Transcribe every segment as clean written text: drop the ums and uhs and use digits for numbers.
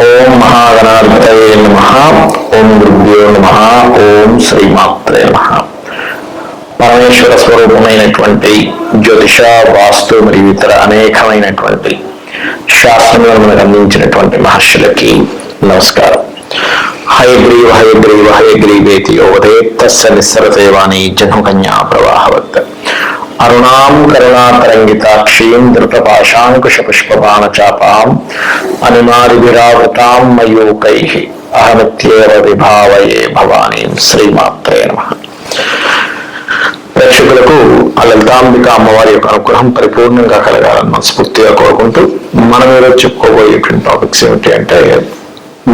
ఓం మహాగణాధిపతయే నమః. ఓం గురుభ్యో నమః. ఓం శ్రీమాత్రే నమః. పరమేశ్వర స్వరూపమైనటువంటి జ్యోతిష, వాస్తు మరియు ఇతర అనేకమైనటువంటి శాస్త్రములను మనకు అందించినటువంటి మహర్షులకి నమస్కారం. హయగ్రీవ హయగ్రీవ హయగ్రీవేతి యోవదే తస్య నిస్సరసేవాని జన్మకన్యా ప్రవాహవత్. అరుణాం కరుణాతరంగితాక్షీం ధృతపాశాంకుశ పుష్పబాణచాపాం అనుమాదిభిరావృతాం మయూకైః అహమిత్యేవ విభావయే భవానీం. శ్రీమాత్రే నమః. ప్రేక్షకులకు ఆ లలితాంబిక అమ్మవారి యొక్క అనుగ్రహం పరిపూర్ణంగా కలగాలని మనస్ఫూర్తిగా కోరుకుంటూ మనం ఈరోజు చెప్పుకోబోయేటువంటి టాపిక్స్ ఏమిటి అంటే,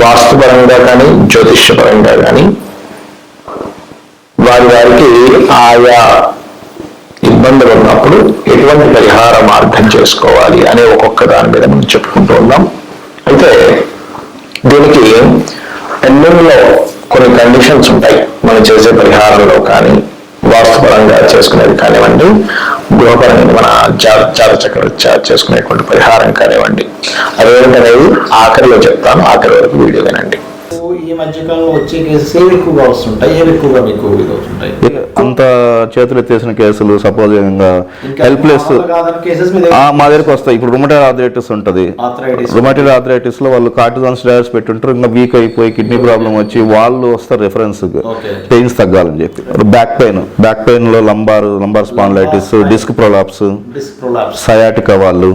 వాస్తుపరంగా కానీ జ్యోతిష్యపరంగా కానీ వారికి ఆయా ఇబ్బందులు ఉన్నప్పుడు ఎటువంటి పరిహార మార్గం చేసుకోవాలి అనే ఒక్కొక్క దాని మీద మనం చెప్పుకుంటూ ఉన్నాం. అయితే దీనికి ఎన్నెన్నో కొన్ని కండిషన్స్ ఉంటాయి. మనం చేసే పరిహారంలో కానీ, వాస్తుపరంగా చేసుకునేది కానివ్వండి, గృహపరంగా మన జాతచక్ర చేసుకునేటువంటి పరిహారం కానివ్వండి, అదేంటనేది ఆఖరిలో చెప్తాను. ఆఖరి వరకు వీడియో వినండి. ఈ మధ్యకాలంలో వచ్చే కేసెస్ ఏవి ఎక్కువగా వస్తుంటాయి, ఏవి ఎక్కువగా మీకు అవుతుంటాయి? అంత చేతులు ఎత్తేసిన కేసులు, సపోజ్ హెల్ప్లెస్ మా దగ్గరకు వస్తాయి. ఇప్పుడు రుమటైడ్ ఆర్థరైటిస్ ఉంటుంది. రుమటైడ్ ఆర్థరైటిస్ లో వాళ్ళు కార్టిజాన్ స్టెరాయిడ్స్ పెట్టుంటారు, ఇంకా వీక్ అయిపోయి కిడ్నీ ప్రాబ్లం వచ్చి వాళ్ళు వస్తారు రెఫరెన్స్ పెయిన్స్ తగ్గాలని చెప్పి. బ్యాక్ పెయిన్ లో lumbar spondylitis, disc prolapse, sciatica వాళ్ళు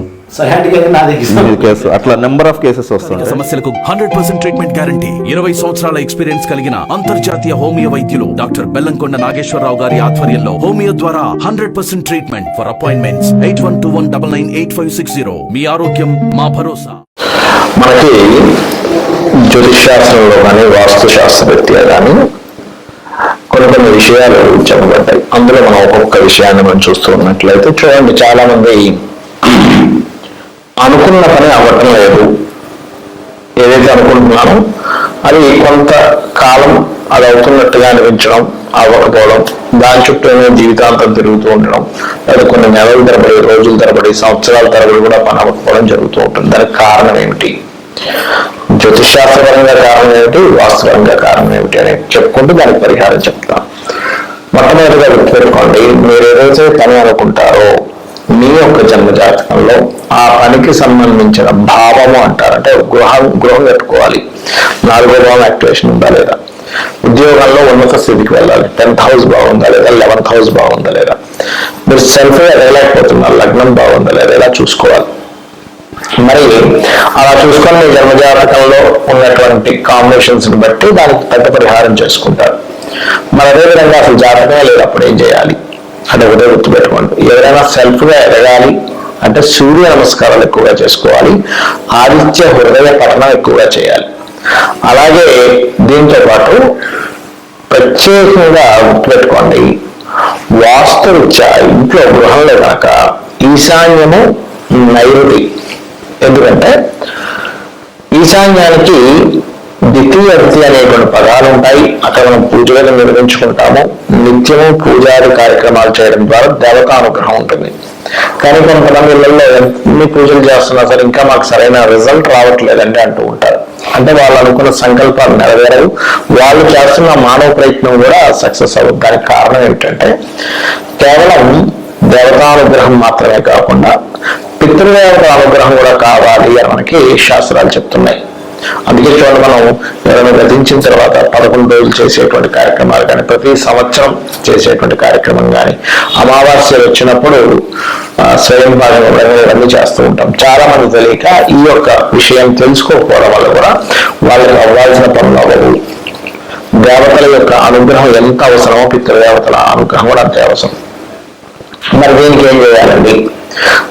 అట్లా నెంబర్ ఆఫ్ కేసెస్ వస్తుంటాయి. సమస్యలకు 100% ట్రీట్మెంట్ గ్యారంటీ. 20 సంవత్సరాల ఎక్స్పీరియన్స్ కలిగిన అంతర్జాతీయ హోమియో వైద్యులు డాక్టర్ బెల్లంకొండ నాగేశ్వరరావు గారి ఆధ్వర్యంలో హోమియో ద్వారా 100% ట్రీట్మెంట్. For appointments 8121998560. మీ ఆరోగ్యం మా భరోసా. మనకి జ్యోతిష్ శాస్త్రంలో కానీ, వాస్తు శాస్త్రవేత్తగా కానీ కొన్ని విషయాలు చెప్పబడ్డాయి. అందులో మనం ఒక్కొక్క విషయాన్ని మనం చూస్తూ ఉన్నట్లయితే చూడండి, చాలా మంది అనుకున్న పని అవ్వటం లేదు. ఏదైతే అనుకుంటున్నానో అది కొంత కాలం అది అవుతున్నట్టుగా అనిపించడం, అవ్వకపోవడం, దాని చుట్టూ జీవితాంతం తిరుగుతూ ఉండడం, లేదా కొన్ని నెలల తరబడి, రోజుల తరబడి, సంవత్సరాల తరబడి కూడా పని అవ్వకపోవడం జరుగుతూ ఉంటుంది. దానికి కారణం ఏమిటి? జ్యోతిషాస్త్రపరంగా కారణం ఏమిటి, వాస్తవంగా కారణం ఏమిటి అని చెప్పుకుంటూ దానికి పరిహారం చెప్తాను. మొట్టమొదటిగా గుర్తుపెట్టుకోండి, మీరు ఏదైతే పని అనుకుంటారో మీ యొక్క జన్మ జాతకంలో ఆ పనికి సంబంధించిన భావము అంటారు. అంటే గృహం కట్టుకోవాలి, 4వ భావం యాక్టివేషన్ ఉందా లేదా, ఉద్యోగంలో ఉన్నత స్థితికి వెళ్ళాలి, 10th హౌస్ బాగుందా లేదా, 11th హౌస్ బాగుందా లేదా, మీరు సెల్ఫ్గా ఎదగలేకపోతున్నారు, లగ్నం బాగుందా లేదా, ఇలా చూసుకోవాలి. మరి అలా చూసుకొని మీ జన్మ జాతకంలో ఉన్నటువంటి కాంబినేషన్స్ ని బట్టి దానికి పెద్ద పరిహారం చేసుకుంటారు. మరి అదేవిధంగా అసలు జాతకమే లేదు, అప్పుడు ఏం చేయాలి అంటే ఒకటే గుర్తుపెట్టుకోండి. ఎవరైనా సెల్ఫ్గా ఎదగాలి అంటే సూర్య నమస్కారాలు ఎక్కువగా చేసుకోవాలి, ఆదిత్య హృదయ పఠనం ఎక్కువగా చేయాలి. అలాగే దీంతో పాటు ప్రత్యేకంగా గుర్తుపెట్టుకోండి, వాస్తురీత్యా ఇంట్లో గృహంలో కనుక ఈశాన్యము, నైరుతి. ఎందుకంటే ఈశాన్యానికి ద్వితీయ ద్వితీయ అనేటువంటి పదాలు ఉంటాయి. అక్కడ మనం పూజలను నిర్వహించుకుంటాము. నిత్యము పూజాది కార్యక్రమాలు చేయడం ద్వారా దేవతా అనుగ్రహం ఉంటుంది. కానీ కొంతమంది ఇళ్లలో ఎన్ని పూజలు చేస్తున్నా సరే ఇంకా మాకు సరైన రిజల్ట్ రావట్లేదండి అంటూ ఉంటారు. అంటే వాళ్ళు అనుకున్న సంకల్పాలు నెరవేరవు, వాళ్ళు చేస్తున్న మానవ ప్రయత్నం కూడా సక్సెస్ అవ్వదు. దానికి కారణం ఏమిటంటే కేవలం దేవతానుగ్రహం మాత్రమే కాకుండా పితృదేవత అనుగ్రహం కూడా కావాలి అని మనకి శాస్త్రాలు చెప్తున్నాయి. అందుకే చూడండి, మనం ఎవరైనా గతించిన తర్వాత 11 రోజులు చేసేటువంటి కార్యక్రమాలు కానీ, ప్రతి సంవత్సరం చేసేటువంటి కార్యక్రమం కానీ, అమావాస్య వచ్చినప్పుడు స్వయం భాగం ఇవన్నీ చేస్తూ ఉంటాం. చాలా మంది తెలియక ఈ యొక్క విషయం తెలుసుకోకపోవడం వల్ల కూడా వాళ్ళకి అవ్వాల్సిన పనులు అవ్వవు. దేవతల యొక్క అనుగ్రహం ఎంత అవసరమో పితృదేవతల అనుగ్రహం కూడా అంతే అవసరం. మరి దీనికి ఏం చేయాలండి?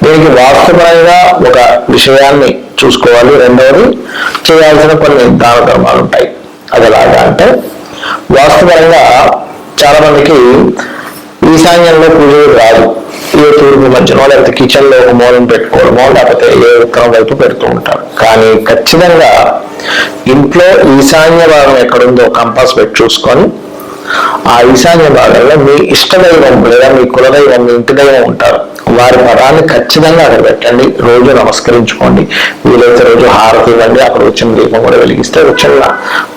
దీనికి వాస్తుపరంగా ఒక విషయాన్ని చూసుకోవాలి. రెండవది, చేయాల్సిన కొన్ని దాన ధర్మాలు ఉంటాయి. అది ఎలాగా అంటే, వాస్తుపరంగా చాలా మందికి ఈశాన్యంలో పూజలు రాదు. ఏ తూర్పు మధ్యనో లేకపోతే కిచెన్ లో ఒక మూలం పెట్టుకోవడమో లేకపోతే ఏ ఉత్తరం వైపు పెడుతూ ఉంటారు. కానీ ఖచ్చితంగా ఇంట్లో ఈశాన్య భాగం ఎక్కడుందో కంపాస్ పెట్టి చూసుకొని ఆ ఈశాన్య భాగంలో మీ ఇష్టదైవం లేదా మీ కులదైవం, మీ ఇంటి దైవం ఉంటారు. వారి పటాన్ని ఖచ్చితంగా అక్కడ పెట్టండి, రోజు నమస్కరించుకోండి, వీలైతే రోజు హారతి ఇవ్వండి, అక్కడ వచ్చిన దీపం కూడా వెలిగిస్తే వచ్చిన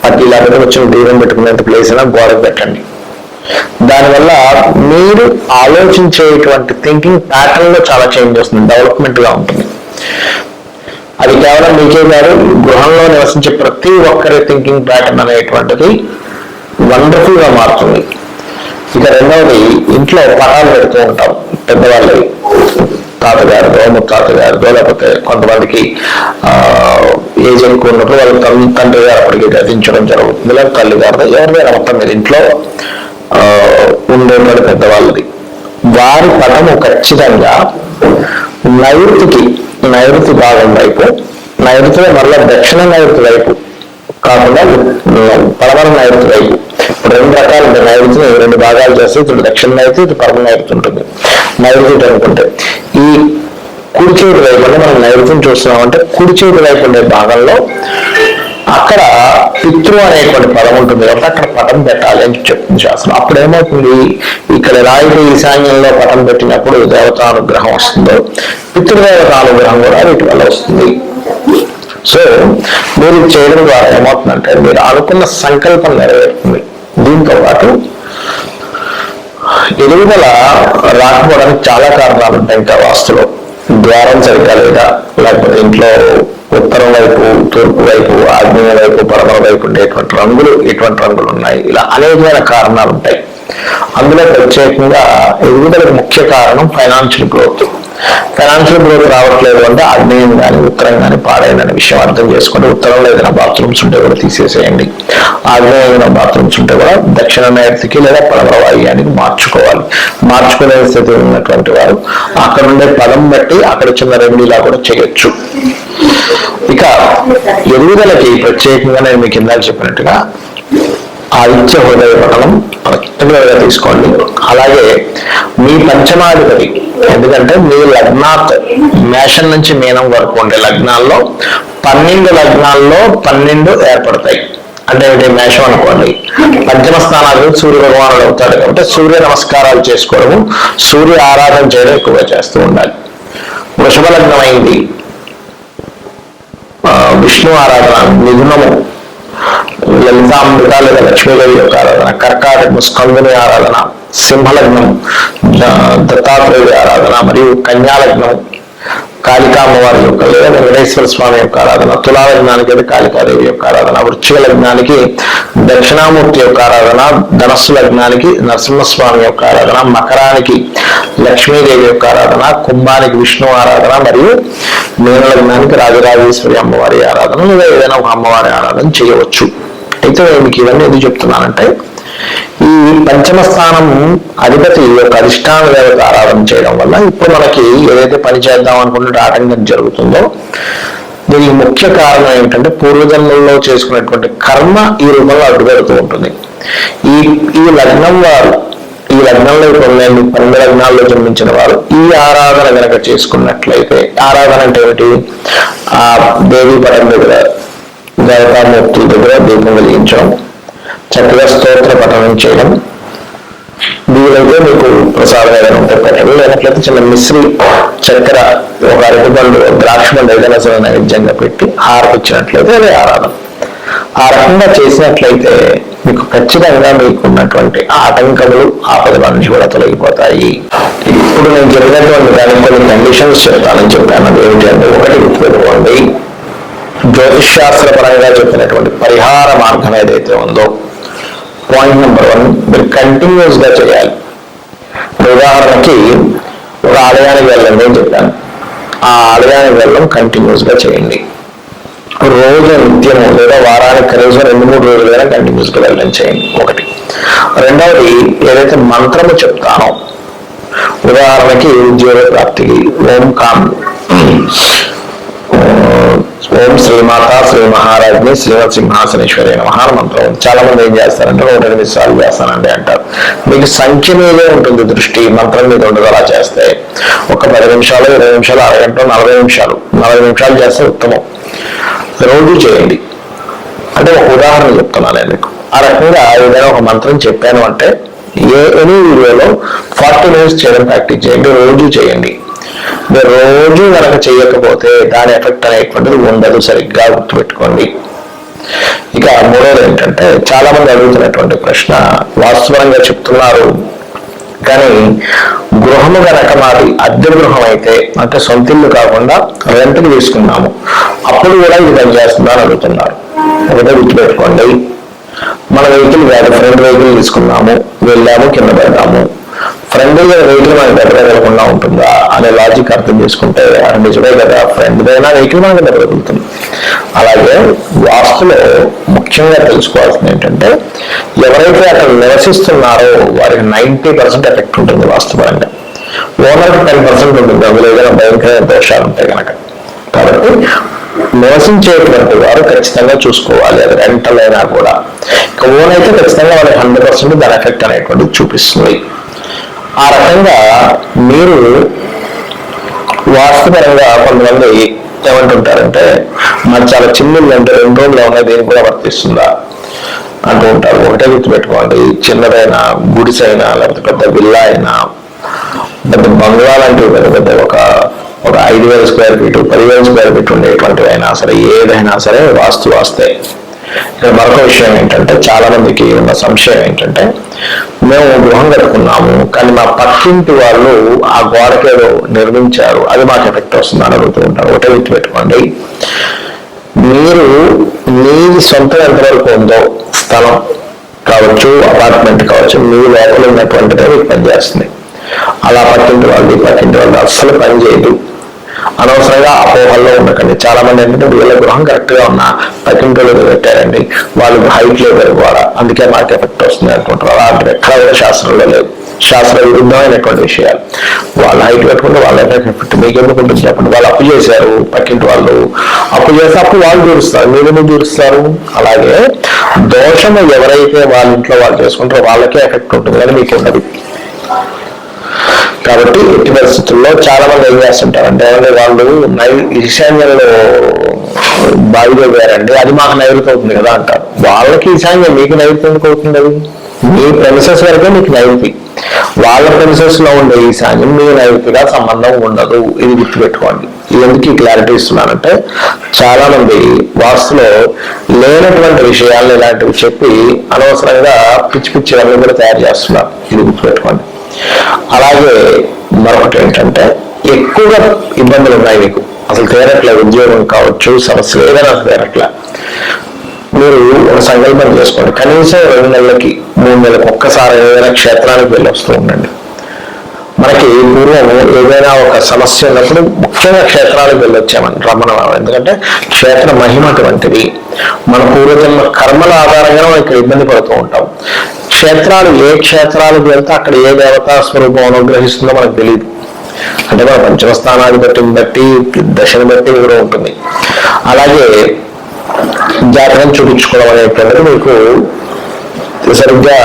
పట్టి లేకపోతే వచ్చిన దీపం పెట్టుకునేంత ప్లేస్ అయినా గోడకు పెట్టండి. దానివల్ల మీరు ఆలోచించేటువంటి థింకింగ్ ప్యాటర్న్ లో చాలా చేంజ్ వస్తుంది, డెవలప్మెంట్ గా ఉంటుంది. అది కేవలం మీకే కాదు, గృహంలో నివసించే ప్రతి ఒక్కరి థింకింగ్ ప్యాటర్న్ అనేటువంటిది వండర్ఫుల్ గా మారుతుంది. ఇక రెండవది, ఇంట్లో పటాలు పెడుతూ ఉంటాం పెద్దవాళ్ళవి, తాతగారిదో ముత్తాతగారిదో, లేకపోతే కొంతమందికి ఏజ్ ఎక్కువ ఉన్నప్పుడు వాళ్ళు తండ్రి గారు అప్పటికి గతించడం జరుగుతుంది, లేదా తల్లి గారితో ఎవరిదైనా మొత్తం మీద ఇంట్లో ఉండేటువంటి పెద్దవాళ్ళది. వారి పటము ఖచ్చితంగా నైరుతి భాగం వైపు, నైరుతిలో మళ్ళీ దక్షిణ నైరుతి వైపు కాకుండా పడమర నైరుతి వైపు, ఇప్పుడు 2 రకాలు నైరుతిని 2 భాగాలు చేస్తే ఇటు దక్షిణ నైరుతి, ఇటు పడమర నైరుతి ఉంటుంది. నైరుతి అనుకుంటే ఈ కుడి చేతి వైపు అంటే మనం నైరుతిని చూస్తున్నామంటే కుడి చేతి వైపు ఉండే భాగంలో అక్కడ పితృ అనేటువంటి పదం ఉంటుంది కాబట్టి అక్కడ పటం పెట్టాలి అని చెప్తుంది శాస్త్రం. అప్పుడు ఏమవుతుంది, ఇక్కడ రాయితీ ఈశాన్యంలో పటం పెట్టినప్పుడు దేవతానుగ్రహం వస్తుందో పితృదేవతానుగ్రహం కూడా వీటి వల్ల వస్తుంది. సో మీరు చేయడం ద్వారా ఏమవుతుందంటే మీరు అనుకున్న సంకల్పం నెరవేరుతుంది. దీంతో పాటు ఎదుగుదల రాకపోవడానికి చాలా కారణాలు ఉంటాయి. ఇంకా వాస్తులో ద్వారం సరిగ్గా లేదా, లేకపోతే ఇంట్లో ఉత్తరం వైపు, తూర్పు వైపు, ఆగ్నేయ వైపు, పడమర వైపు ఉండేటువంటి రంగులు ఎటువంటి రంగులు ఉన్నాయి, ఇలా అనేకమైన కారణాలు ఉంటాయి. అందులో ప్రత్యేకంగా ఎదుగుదలకు ముఖ్య కారణం ఫైనాన్షియల్ గ్రోత్. ఫైనాన్షియల్ గ్రోత్ రావట్లేదు అంటే ఆగ్నేయం కానీ ఉత్తరం కానీ పాడైందనే విషయం అర్థం చేసుకుంటే, ఉత్తరంలో ఏదైనా బాత్రూమ్స్ ఉంటే కూడా తీసేసేయండి, ఆగ్నేయం ఏదైనా బాత్రూమ్స్ ఉంటే కూడా దక్షిణ నైరుతికి లేదా పడమర వాయుయానికి మార్చుకోవాలి. మార్చుకునే స్థితి ఉన్నటువంటి వారు అక్కడ ఉండే పదం బట్టి అక్కడ చిన్న రెమెడీలా కూడా చేయొచ్చు. ఇక ఎదుగుదలకి ప్రత్యేకంగా నేను మీకు ఇందాక చెప్పినట్టుగా ఆదిత్య హృదయ పఠనం పర్టికులర్గా తీసుకోండి. అలాగే మీ పంచమాధిపతి, ఎందుకంటే మీ లగ్నాత్ మేషం నుంచి మీనం వరకు ఉండే లగ్నాల్లో 12 లగ్నాల్లో 12 ఏర్పడతాయి. అంటే ఏంటి, మేషం అనుకోండి, పంచమ స్థానాలు సూర్య భగవానుడు అవుతాడు కాబట్టి సూర్య నమస్కారాలు చేసుకోవడము, సూర్య ఆరాధన చేయడం ఎక్కువగా చేస్తూ ఉండాలి. వృషభ లగ్నం అయింది, విష్ణు ఆరాధన, మిథునము లలితాంబిక లేదా లక్ష్మీదేవి యొక్క ఆరాధన, కర్కాటకము స్కందుని ఆరాధన, సింహలగ్నం దత్తాత్రేయ ఆరాధన, మరియు కన్యాలగ్నం కాళికామ్మవారి యొక్క లేదా వెంకటేశ్వర స్వామి యొక్క ఆరాధన, తులాలగ్నానికి అయితే కాళికాదేవి యొక్క ఆరాధన, వృశ్చిక లగ్నానికి దక్షిణామూర్తి యొక్క ఆరాధన, ధనస్సు లగ్నానికి నరసింహస్వామి యొక్క ఆరాధన, మకరానికి లక్ష్మీదేవి యొక్క ఆరాధన, కుంభానికి విష్ణు ఆరాధన, మరియు మీన లగ్నానికి రాజరాజేశ్వరి అమ్మవారి ఆరాధన, లేదా ఏదైనా ఒక అమ్మవారి ఆరాధన చేయవచ్చు. అయితే మీకు ఇవన్నీ ఎందుకు చెప్తున్నానంటే, ఈ పంచమ స్థానం అధిపతి యొక్క అధిష్టాన దేవత ఆరాధన చేయడం వల్ల ఇప్పుడు మనకి ఏదైతే పని చేద్దాం అనుకుంటే ఆటంకం జరుగుతుందో దీనికి ముఖ్య కారణం ఏంటంటే పూర్వజన్మల్లో చేసుకున్నటువంటి కర్మ ఈ రూపంలో అడ్డుపెడుతూ ఉంటుంది. ఈ లగ్నం వారు, ఈ లగ్నంలో 12 లగ్నాల్లో జన్మించిన వారు ఈ ఆరాధన కనుక చేసుకున్నట్లయితే, ఆరాధన అంటే ఏమిటి, ఆ దేవి పటం దగ్గర దేవతామూర్తుల దగ్గర దీపం వెలిగించడం, చక్కగా స్తోత్ర పఠనం చేయడం, వీలైతే మీకు ప్రసాదం ఏదైనా ఉంటే పెట్టడం, లేనట్లయితే చిన్న మిశ్రి చక్కెర, ఒక అరటిపండు, ద్రాక్ష పండు ఏదైనా సరే నైవేద్యంగా పెట్టి హారతి ఇచ్చినట్లయితే అదే ఆరాధన. ఆ రకంగా చేసినట్లయితే మీకు ఖచ్చితంగా మీకు ఉన్నటువంటి ఆటంకములు, ఆపదలన్నీ కూడా తొలగిపోతాయి. ఇప్పుడు నేను చెప్పినటువంటి దానికి కొన్ని కండిషన్స్ చెప్తానని చెప్పాను. అది ఏమిటి అంటే, ఒకటి గుర్తుపెట్టుకోండి, జ్యోతిష్ శాస్త్ర పరంగా చెప్పినటువంటి పరిహార మార్గం ఏదైతే ఉందో, పాయింట్ నెంబర్ 1 మీరు కంటిన్యూస్ గా చేయాలి. ఉదాహరణకి ఒక ఆలయానికి వెళ్ళండి అని చెప్పాను, ఆ ఆలయానికి వెళ్ళడం కంటిన్యూస్ గా చేయండి. రోజు నిత్యము లేదా వారానికి కనీసం 2-3 రోజులైనా కంటిన్యూస్ గా వెళ్ళడం చేయండి. ఒకటి. రెండవది, ఏదైతే మంత్రము చెప్తానో, ఉదాహరణకి ఉద్యోగ ప్రాప్తికి ఓం శ్రీమాత శ్రీ మహారాజ్ని శ్రీమత్ సింహాసనేశ్వరి నమః మంత్రం చాలా మంది ఏం చేస్తారంటే 108 సార్లు చేస్తానండి అంటారు. మీకు సంఖ్య మీదే ఉంటుంది దృష్టి, మంత్రం మీద ఉండదు. అలా చేస్తే ఒక 10 నిమిషాలు, 20 నిమిషాలు, అరగంట, 40 నిమిషాలు చేస్తే ఉత్తమం. రోజు చేయండి. అంటే ఒక ఉదాహరణ చెప్తున్నాను నేను మీకు. ఆ రకంగా ఏదైనా ఒక మంత్రం చెప్పాను అంటే ఎనీ వీడియోలో 40 మినిట్స్ చేయడం ప్రాక్టీస్ చేయండి, రోజు చేయండి. మీరు రోజు కనుక చేయకపోతే దాని ఎఫెక్ట్ అనేటువంటిది ఉండదు, సరిగ్గా గుర్తుపెట్టుకోండి. ఇక మూడోది ఏంటంటే, చాలా మంది అడుగుతున్నటువంటి ప్రశ్న, వాస్తవంగా చెప్తున్నారు కానీ గృహము గనక మాది అద్దె గృహం అయితే, అంటే సొంత ఇల్లు కాకుండా రెంట్కి తీసుకున్నాము, అప్పుడు కూడా ఇది పనిచేస్తుందా అని అడుగుతున్నారు. ఒకటే గుర్తుపెట్టుకోండి, మన వెహికల్ కాదు, ఫ్రెండ్ వెహికల్ తీసుకున్నాము, వెళ్ళాము, కింద పడ్డాము, ఫ్రెండ్ వెహికల్ మనకి దగ్గర వెళ్ళకుండా ఉంటుందా అనే లాజిక్ అర్థం చేసుకుంటే అది నిజమే కదా, ఫ్రెండ్ అయినా వెహికల్ మనకి దగ్గర వెళ్తుంది. అలాగే వాస్తులో ముఖ్యంగా తెలుసుకోవాల్సింది ఏంటంటే, ఎవరైతే అక్కడ నివసిస్తున్నారో వారికి 90% ఎఫెక్ట్ ఉంటుంది వాస్తుపరంగా, ఓనర్కి 10% ఉంటుంది, అందులో ఏదైనా భయంకరమైన దోషాలు ఉంటాయి కనుక. కాబట్టి నివసించేటువంటి వారు ఖచ్చితంగా చూసుకోవాలి, అది రెంటల్ అయినా కూడా. ఇక ఓన్ అయితే ఖచ్చితంగా వాళ్ళకి 100% దాని ఎఫెక్ట్ అనేటువంటిది చూపిస్తుంది. ఆ రకంగా మీరు వాస్తుపరంగా కొంతమంది ఏమంటుంటారంటే, మరి చాలా చిన్న ఇల్లు అంటే 2 రూమ్లు ఉన్నాయి, దీనికి కూడా వర్తిస్తుందా అంటూ ఉంటారు. ఒకటే గుర్తుపెట్టుకోండి, చిన్నదైనా గుడిసైనా లేకపోతే పెద్ద విల్లా అయినా పెద్ద బంగ్లా లాంటివి పెద్ద పెద్ద ఒక 5,000 స్క్వేర్ ఫీట్ 10,000 స్క్వేర్ ఫీట్ ఉండేటువంటివి అయినా సరే, ఏదైనా సరే వాస్తే. ఇక్కడ మరొక విషయం ఏంటంటే, చాలా మందికి ఉన్న సంశయం ఏంటంటే, మేము గృహం కట్టుకున్నాము కానీ మా పక్కింటి వాళ్ళు ఆ గోడకేదో నిర్మించారు, అది మాకు ఎఫెక్ట్ వస్తుందని అడుగుతూ ఉంటారు. ఒకటే గుర్తు పెట్టుకోండి, మీరు మీది సొంతం ఎంతవరకు ఉందో, స్థలం కావచ్చు, అపార్ట్మెంట్ కావచ్చు, మీ లోపల ఉన్నటువంటిదే మీకు పనిచేస్తుంది. అలా పక్కింటి వాళ్ళు అస్సలు పని చేయదు. అనవసరంగా అపోహల్లో ఉండకండి. చాలా మంది ఏంటంటే, వీళ్ళ గృహం కరెక్ట్ గా ఉన్నా పక్కింటి వాళ్ళు పెట్టారండి, వాళ్ళు హైట్ లేదు కూడా, అందుకే మాకు ఎఫెక్ట్ వస్తుంది అనుకుంటారు. అలాంటి ఎక్కడ కూడా శాస్త్రంలో లేదు, శాస్త్ర విరుద్ధమైనటువంటి విషయాలు. వాళ్ళ హైట్ పెట్టుకుంటే వాళ్ళ ఎఫెక్ట్ మీకు ఎందుకు ఉంటుంది చెప్పండి. వాళ్ళు అప్పు చేశారు, పక్కింటి వాళ్ళు అప్పు చేస్తే అప్పు వాళ్ళు తీరుస్తారు, మీరు ఎందుకు తీరుస్తారు? అలాగే దోషము ఎవరైతే వాళ్ళ ఇంట్లో వాళ్ళు చేసుకుంటారో వాళ్ళకే ఎఫెక్ట్ ఉంటుంది కానీ మీకు ఉండదు. కాబట్టి ఎట్టి పరిస్థితుల్లో చాలా మంది ఏం చేస్తుంటారు అంటే, వాళ్ళు ఈశాన్యంలో బావిలో వేరండి, అది మాకు నైరుతి అవుతుంది కదా అంటారు. వాళ్ళకి ఈశాన్యం, మీకు నైరుతి ఎందుకు అవుతుంది? అది మీ ప్రెమిసెస్ వరకే మీకు నైరుతి, వాళ్ళ ప్రెమిసెస్ లో ఉండే ఈశాన్యం మీ నైరుతిగా సంబంధం ఉండదు. ఇది గుర్తుపెట్టుకోండి. ఎందుకు ఈ క్లారిటీ ఇస్తున్నానంటే, చాలా మంది వాస్తులో లేనటువంటి విషయాలను ఇలాంటివి చెప్పి అనవసరంగా పిచ్చి పిచ్చి అన్ని కూడా తయారు చేస్తున్నారు. ఇది గుర్తుపెట్టుకోండి. అలాగే మరొకటి ఏంటంటే, ఎక్కువగా ఇబ్బందులు ఉన్నాయి మీకు, అసలు తీరట్లేదు, ఉద్యోగం కావచ్చు, సమస్యలు ఏదైనా తీరట్లే. మీరు ఒక సంకల్పం చేసుకోండి, కనీసం 2 నెలలకి 3 నెలలకు ఒక్కసారి ఏదైనా క్షేత్రానికి వెళ్ళి వస్తూ ఉండండి. మనకి పూర్వం ఏదైనా ఒక సమస్య ఉన్నప్పుడు ముఖ్యంగా క్షేత్రాలకు వెళ్ళొచ్చామని రమ్మనం. ఎందుకంటే క్షేత్ర మహిమ అటువంటిది. మన పూర్వజన్మ కర్మల ఆధారంగా మనం ఇక్కడ ఇబ్బంది పడుతూ ఉంటాం. క్షేత్రాలు ఏ క్షేత్రాలకు వెళ్తే అక్కడ ఏ దేవతా స్వరూపం అనుగ్రహిస్తుందో మనకు తెలియదు. అంటే మన పంచమ స్థానాధిపతిని బట్టి, దశని బట్టి కూడా ఉంటుంది. అలాగే జాతకం చూపించుకోవడం అనేటువంటిది మీకు సరిగ్గా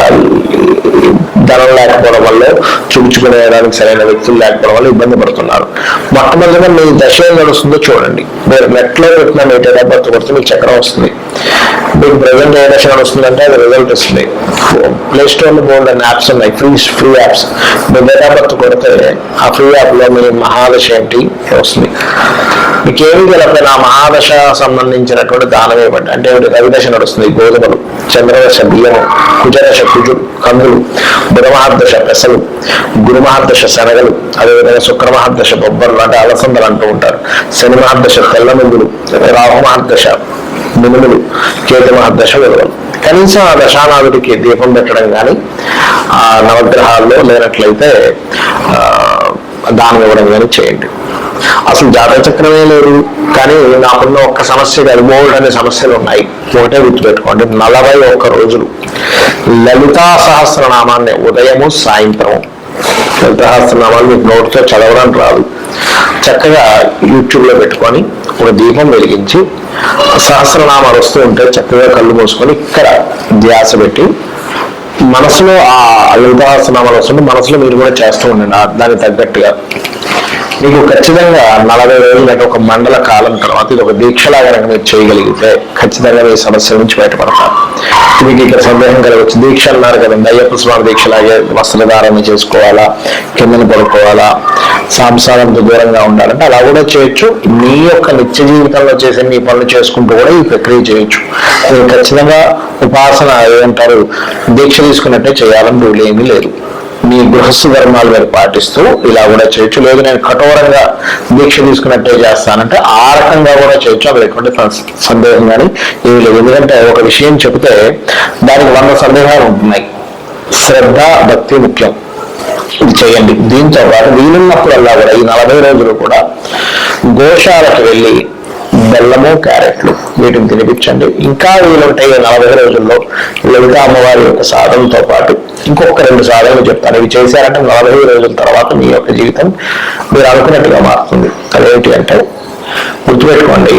ధనం లేకపోవడం వల్ల, చూపించుకునేదానికి సరైన వ్యక్తులు లేకపోవడం వల్ల ఇబ్బంది పడుతున్నారు. మొట్టమొదటిగా మీ దశ ఏం నడుస్తుందో చూడండి. మీరు నెట్లో పెట్టిన మీ డేట్ ఆఫ్ బర్త్ కొడితే మీకు చక్రం వస్తుంది. మీకు ప్రజెంట్ ఏ దశ నడుస్తుందంటే అది రిజల్ట్ వస్తుంది. ప్లే స్టోర్లో బోల్డ్ అనే యాప్స్ ఉన్నాయి, free apps. Me date of birth కొడితే ఆ ఫ్రీ యాప్లో మీ మహాదశ ఏంటి వస్తుంది. మీకు ఏమి తెలియకపోయినా మహాదశ సంబంధించినటువంటి దానం ఇవ్వండి. అంటే రవిదశ నడుస్తుంది, గోధుమలు, చంద్రదశ బియ్యము, కుజదశ కందులు, బుధ మహాదశ పెసలు, గురు మహాదశ శనగలు, అదేవిధంగా శుక్ర మహాదశ బొబ్బర్లు అంటే అలసందలు అంటూ ఉంటారు, శని మహాదశ తెల్లమిందులు, రాహు మహాదశ మినుములు, కేతు మహాదశ విలువలు. కనీసం ఆ దశానాథుడికి దీపం పెట్టడం కానీ, ఆ నవగ్రహాల్లో లేనట్లయితే దానం ఇవ్వడం కానీ చేయండి. అసలు జాతక చక్రమే లేదు కానీ నాకున్న ఒక్క సమస్య కాదు, బోల్డ్ అనే సమస్యలు ఉన్నాయి. ఒకటే గుర్తుపెట్టుకోండి, 41 రోజులు లలితా సహస్రనామాన్ని ఉదయము సాయంత్రం, లలితా సహస్రనామాన్ని మీకు నోటితో చదవడం రాదు, చక్కగా యూట్యూబ్లో పెట్టుకొని ఒక దీపం వెలిగించి సహస్రనామాలు వస్తూ ఉంటే చక్కగా కళ్ళు మూసుకొని ఇక్కడ ధ్యాస పెట్టి మనసులో ఆ లలితా సహస్రనామాలు వస్తుంటే మనసులో మీరు కూడా చేస్తూ ఉండండి. దానికి తగ్గట్టుగా మీకు ఖచ్చితంగా 40 రోజులు అంటే ఒక మండల కాలం తర్వాత ఇది ఒక దీక్షలాగా కనుక మీరు చేయగలిగితే ఖచ్చితంగా మీ సమస్య నుంచి బయటపడతారు. మీకు ఇక్కడ సందేహం కలగవచ్చు, దీక్ష అన్నారు కదండి, అయ్యప్ప స్వామి దీక్షలాగే వస్త్రధారణ చేసుకోవాలా, కిందన పడుకోవాలా, సంసారంతో దూరంగా ఉండాలంటే అలా కూడా చేయొచ్చు. మీ యొక్క నిత్య జీవితంలో చేసే మీ పనులు చేసుకుంటూ కూడా ఈ ప్రక్రియ చేయొచ్చు. మీరు ఖచ్చితంగా ఉపాసన ఏమంటారు దీక్ష తీసుకున్నట్టే చేయాలని రూల్ ఏమీ లేదు. మీ గృహస్థ ధర్మాలు మీరు పాటిస్తూ ఇలా కూడా చేయొచ్చు. లేదు నేను కఠోరంగా దీక్ష తీసుకున్నట్టే చేస్తానంటే ఆ రకంగా కూడా చేయొచ్చు. అక్కడ ఎటువంటి సందేహం కానీ ఏమి లేదు. ఎందుకంటే ఒక విషయం చెబితే దానికి 100 సందేహాలు ఉంటున్నాయి. శ్రద్ధ భక్తి ముఖ్యం, ఇది చేయండి. దీంతో పాటు వీలున్నప్పుడల్లా కూడా ఈ 40 రోజులు కూడా గోశాలకు వెళ్ళి బెల్లము క్యారెట్లు వీటిని తినిపించండి. ఇంకా వీలుంటాయి 40 రోజుల్లో లలిత అమ్మవారి యొక్క సాధనతో పాటు ఇంకొక 2 సాధనలు చెప్తాను. ఇవి చేశారంటే 40 రోజుల తర్వాత మీ యొక్క జీవితం మీరు అనుకున్నట్టుగా మారుతుంది. అదేంటి అంటే గుర్తుపెట్టుకోండి,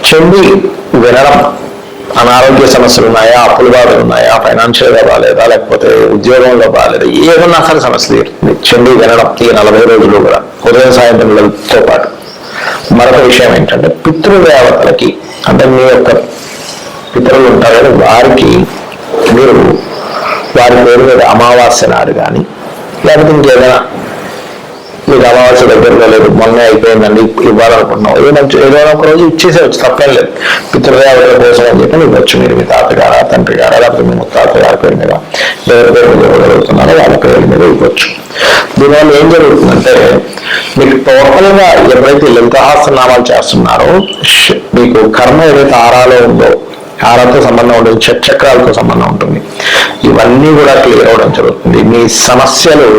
చెంది వినడం, అనారోగ్య సమస్యలు ఉన్నాయా, అప్పుల బాధలు ఉన్నాయా, ఫైనాన్షియల్గా బాగాలేదా, లేకపోతే ఉద్యోగంలో బాగాలేదా, ఏమన్నా సరే సమస్య తీరుతుంది చెంది వినడం ఈ 40 రోజులు కూడా ఉదయం సాయంత్రంతో పాటు. మరొక విషయం ఏంటంటే పితృదేవతలకి, అంటే మీ యొక్క పితరులు ఉంటారు కదా వారికి మీరు వారి పేరు మీద అమావాస్య నాడు కానీ లేకపోతే ఇంకేదైనా మీకు అమావాస్య దగ్గరలో లేదు మొన్నే అయిపోయిందండి ఇవ్వాలనుకుంటున్నాం, ఏదో ఒక రోజు ఇచ్చేసేవచ్చు, తప్పేం లేదు. పితృదేవతల కోసం అని చెప్పి ఇవ్వచ్చు. మీరు మీ తాతగారా తండ్రి గారా లేకపోతే మీ ముత్తాత గారి పేరు మీద ఎవరి పేరు మీద ఇవ్వగలుగుతున్నారో వాళ్ళ పేరు మీద ఇవ్వచ్చు. దీనివల్ల ఏం జరుగుతుందంటే మీకు టోటల్గా ఎప్పుడైతే లలితాసనామాలు చేస్తున్నారో మీకు కర్మ ఏదైతే ఆరాలో ఉందో, ఆరాతో సంబంధం ఉంటుంది, చక్రాలతో సంబంధం ఉంటుంది, ఇవన్నీ కూడా క్లియర్ అవడం జరుగుతుంది. మీ సమస్యలు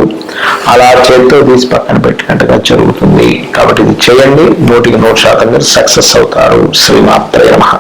అలా చేతితో తీసి పక్కన పెట్టినట్టుగా జరుగుతుంది. కాబట్టి ఇది చేయండి, 100% మీరు సక్సెస్ అవుతారు. శ్రీమాత్రే నమః.